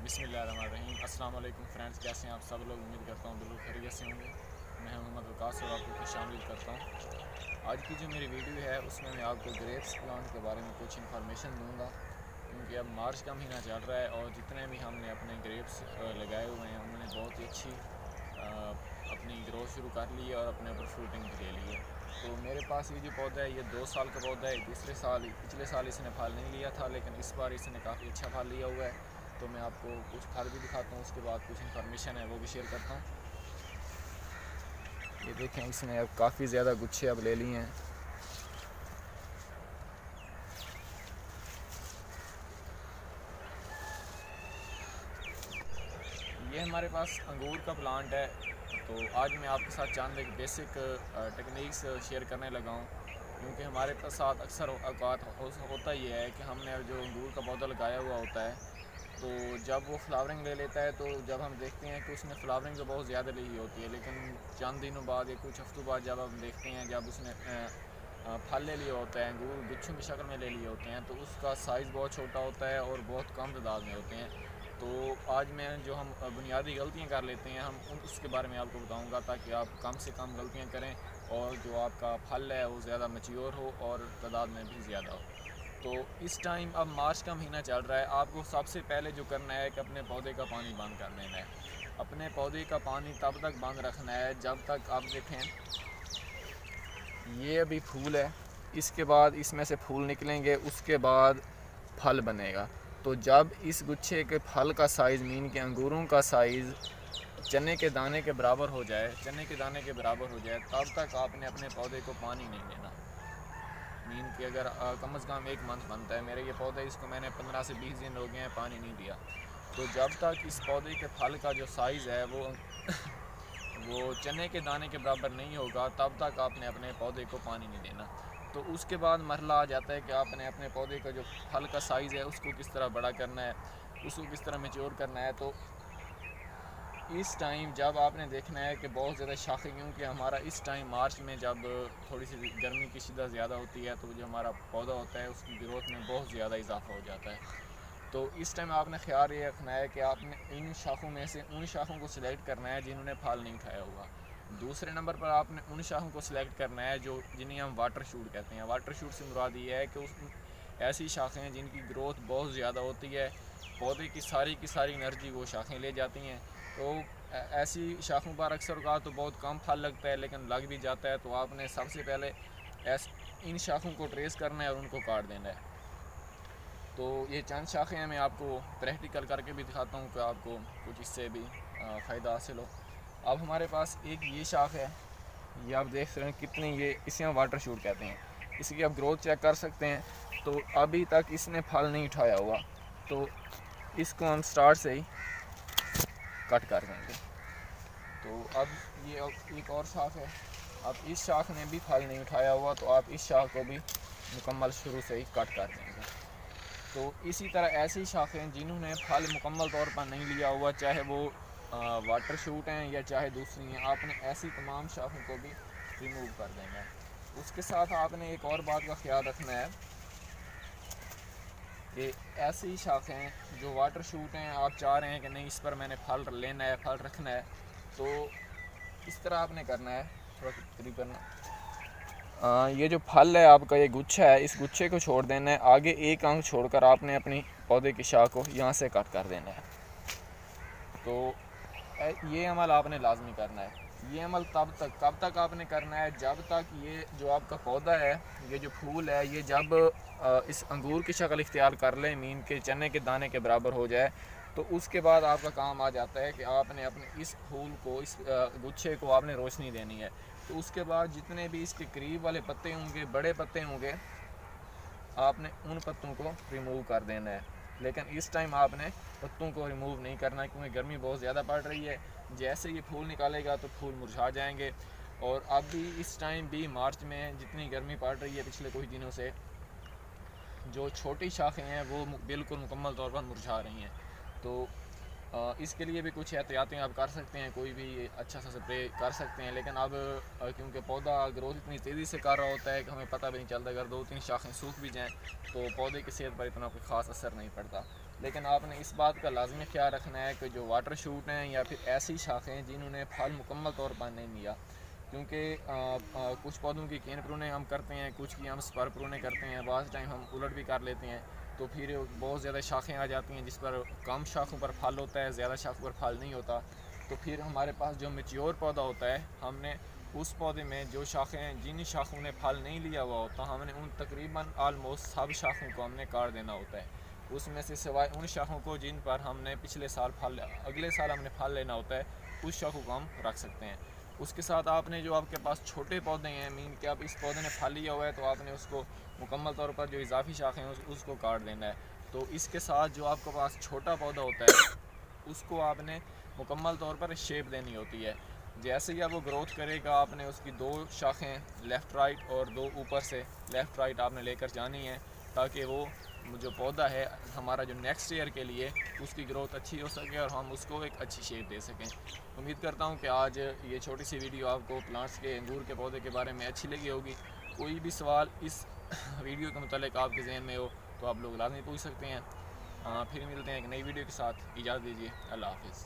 बिस्मिल्लाहिर्रहमानिर्रहीम। अस्सलाम वालेकुम फ्रेंड्स, कैसे हैं आप सब लोग। उम्मीद करता हूँ बिल्कुल खैरियत से होंगे। मैं मोहम्मद वकास और आपको खुशामदीद करता हूँ। आज की जो मेरी वीडियो है उसमें मैं आपको ग्रेप्स प्लांट के बारे में कुछ इन्फॉर्मेशन दूंगा, क्योंकि अब मार्च का महीना चल रहा है और जितने भी हमने अपने ग्रेप्स लगाए हुए हैं उन्होंने बहुत ही अच्छी अपनी ग्रोथ शुरू कर ली है और अपने ऊपर फ्रूटिंग भी ले ली है। तो मेरे पास ये जो पौधा है ये 2 साल का पौधा है। पिछले साल इसने फल नहीं लिया था, लेकिन इस बार इसने काफ़ी अच्छा फल लिया हुआ है। तो मैं आपको कुछ फल भी दिखाता हूँ, उसके बाद कुछ इन्फॉर्मेशन है वो भी शेयर करता हूँ। ये देखें, इसने अब काफ़ी ज़्यादा गुच्छे अब ले लिए हैं। ये हमारे पास अंगूर का प्लांट है। तो आज मैं आपके साथ चंद एक बेसिक टेक्निक्स शेयर करने लगा हूँ, क्योंकि हमारे साथ अक्सर औकात होता ये है कि हमने जो अंगूर का पौधा लगाया हुआ होता है, तो जब वो फ्लावरिंग ले लेता है तो जब हम देखते हैं कि उसने फ्लावरिंग तो बहुत ज़्यादा ली होती है, लेकिन चंद दिनों बाद या कुछ हफ्तों बाद जब हम देखते हैं जब उसने फल ले लिया होता है, अंगूर गुच्छों की शक्ल में ले लिए होते हैं, तो उसका साइज़ बहुत छोटा होता है और बहुत कम तादाद में होते हैं। तो आज मैं जो हम बुनियादी गलतियां कर लेते हैं उसके बारे में आपको बताऊंगा, ताकि आप कम से कम गलतियां करें और जो आपका फल है वो ज़्यादा मैच्योर हो और तादाद में भी ज़्यादा हो। तो इस टाइम अब मार्च का महीना चल रहा है। आपको सबसे पहले जो करना है कि अपने पौधे का पानी बंद कर देना है। अपने पौधे का पानी तब तक बंद रखना है जब तक आप देखें ये अभी फूल है, इसके बाद इसमें से फूल निकलेंगे, उसके बाद फल बनेगा। तो जब इस गुच्छे के फल का साइज़ मीन के अंगूरों का साइज़ चने के दाने के बराबर हो जाए, तब तक आपने अपने पौधे को पानी नहीं देना। मीन कि अगर कम से कम 1 मंथ बनता है मेरे ये पौधे, इसको मैंने 15 से 20 दिन हो गए हैं पानी नहीं दिया। तो जब तक इस पौधे के फल का जो साइज़ है वो चने के दाने के बराबर नहीं होगा, तब तक आपने अपने पौधे को पानी नहीं देना। तो उसके बाद मरहला आ जाता है कि आपने अपने पौधे का जो फल का साइज़ है उसको किस तरह बड़ा करना है, उसको किस तरह मैच्योर करना है। तो इस टाइम जब आपने देखना है कि बहुत ज़्यादा शाखें, क्योंकि हमारा इस टाइम मार्च में जब थोड़ी सी गर्मी की शिद्दत ज़्यादा होती है तो जो हमारा पौधा होता है उसकी ग्रोथ में बहुत ज़्यादा इजाफा हो जाता है। तो इस टाइम आपने ख्याल ये रखना है कि आपने इन शाखों में से उन शाखों को सिलेक्ट करना है जिन्होंने फल नहीं खाया हुआ। दूसरे नंबर पर आपने उन शाखों को सिलेक्ट करना है जो जिन्हें हम वाटर शूट कहते हैं। वाटर शूट से मुराद ये है कि ऐसी शाखें हैं जिनकी ग्रोथ बहुत ज़्यादा होती है, पौधे की सारी एनर्जी वो शाखें ले जाती हैं। तो ऐसी शाखों पर अक्सर का तो बहुत कम फल लगता है, लेकिन लग भी जाता है। तो आपने सबसे पहले इन शाखों को ट्रेस करना है और उनको काट देना है। तो ये चंद शाखें हैं, मैं आपको प्रैक्टिकल करके भी दिखाता हूँ कि आपको कुछ इससे भी फ़ायदा हासिल हो। अब हमारे पास एक ये शाख है, ये आप देख रहे हैं कितनी, ये इसे हम वाटर शूट कहते हैं। इसकी आप ग्रोथ चेक कर सकते हैं। तो अभी तक इसने फल नहीं उठाया हुआ, तो इसको हम स्टार्ट से ही कट कर देंगे। तो अब ये एक और शाख है। अब इस शाख ने भी फल नहीं उठाया हुआ, तो आप इस शाख को भी मुकम्मल शुरू से ही कट कर देंगे। तो इसी तरह ऐसी शाखें जिन्होंने फल मुकम्मल तौर पर नहीं लिया हुआ, चाहे वो वाटर शूट हैं या चाहे दूसरी हैं, आपने ऐसी तमाम शाखों को भी रिमूव कर देना है। उसके साथ आपने एक और बात का ख्याल रखना है कि ऐसी शाखें जो वाटर शूट हैं, आप चाह रहे हैं कि नहीं इस पर मैंने फल लेना है, फल रखना है, तो इस तरह आपने करना है। थोड़ा करीब करना। ये जो फल है आपका, ये गुच्छा है, इस गुच्छे को छोड़ देना है। आगे एक अंग छोड़कर आपने अपनी पौधे की शाख को यहाँ से कट कर देना है। तो ये अमल आपने लाजमी करना है। ये अमल कब तक आपने करना है, जब तक ये जो आपका पौधा है, ये जो फूल है, ये जब इस अंगूर की शक्ल इख्तियार कर ले, मीन के चने के दाने के बराबर हो जाए, तो उसके बाद आपका काम आ जाता है कि आपने अपने इस फूल को, इस गुच्छे को आपने रोशनी देनी है। तो उसके बाद जितने भी इसके करीब वाले पत्ते होंगे, बड़े पत्ते होंगे, आपने उन पत्तों को रिमूव कर देना है। लेकिन इस टाइम आपने पत्तों को रिमूव नहीं करना, क्योंकि गर्मी बहुत ज़्यादा पड़ रही है। जैसे ये फूल निकालेगा तो फूल मुरझा जाएंगे। और अभी इस टाइम भी मार्च में जितनी गर्मी पड़ रही है पिछले कुछ दिनों से, जो छोटी शाखें हैं वो बिल्कुल मुकम्मल तौर पर मुरझा रही हैं। तो इसके लिए भी कुछ एहतियातें आप कर सकते हैं, कोई भी अच्छा सा स्प्रे कर सकते हैं। लेकिन अब क्योंकि पौधा ग्रोथ इतनी तेज़ी से कर रहा होता है कि हमें पता भी नहीं चलता, अगर 2-3 शाखें सूख भी जाएँ तो पौधे की सेहत पर इतना कोई ख़ास असर नहीं पड़ता। लेकिन आपने इस बात का लाजमी ख्याल रखना है कि जो वाटर शूट हैं या फिर ऐसी शाखें जिन्होंने फल मुकम्मल तौर पर नहीं लिया, क्योंकि कुछ पौधों की केन प्रूने हम करते हैं, कुछ की हम स्पर प्रूने करते हैं, बाज़ टाइम हम उलट भी कर लेते हैं, तो फिर बहुत ज़्यादा शाखें आ जाती हैं जिस पर कम शाखों पर फल होता है, ज़्यादा शाखों पर फल नहीं होता। तो फिर हमारे पास जो मैच्योर पौधा होता है, हमने उस पौधे में जो शाखें जिन शाखों ने फल नहीं लिया हुआ होता, हमने उन तकरीबन आलमोस्ट सब शाखों को हमने काट देना होता है। उसमें से सिवाय उन शाखों को जिन पर हमने पिछले साल अगले साल हमने फल लेना होता है, उस शाखों को हम रख सकते हैं। उसके साथ आपने जो आपके पास छोटे पौधे हैं, मीन कि अब इस पौधे ने फल लिया हुआ है तो आपने उसको मुकम्मल तौर पर जो इजाफी शाखें हैं उसको काट देना है। तो इसके साथ जो आपके पास छोटा पौधा होता है उसको आपने मुकम्मल तौर पर शेप देनी होती है। जैसे ही अब वो ग्रोथ करेगा, आपने उसकी 2 शाखें लेफ़्ट राइट और 2 ऊपर से लेफ़्ट राइट आपने लेकर जानी है, ताकि वो जो पौधा है हमारा जो नेक्स्ट ईयर के लिए उसकी ग्रोथ अच्छी हो सके और हम उसको एक अच्छी शेप दे सकें। उम्मीद करता हूँ कि आज ये छोटी सी वीडियो आपको प्लांट्स के अंगूर के पौधे के बारे में अच्छी लगी होगी। कोई भी सवाल इस वीडियो के मुतालिक आपके जहन में हो तो आप लोग लाजमी पूछ सकते हैं। फिर मिलते हैं एक नई वीडियो के साथ। इजाज़त दीजिए। अल्लाह हाफ़िज़।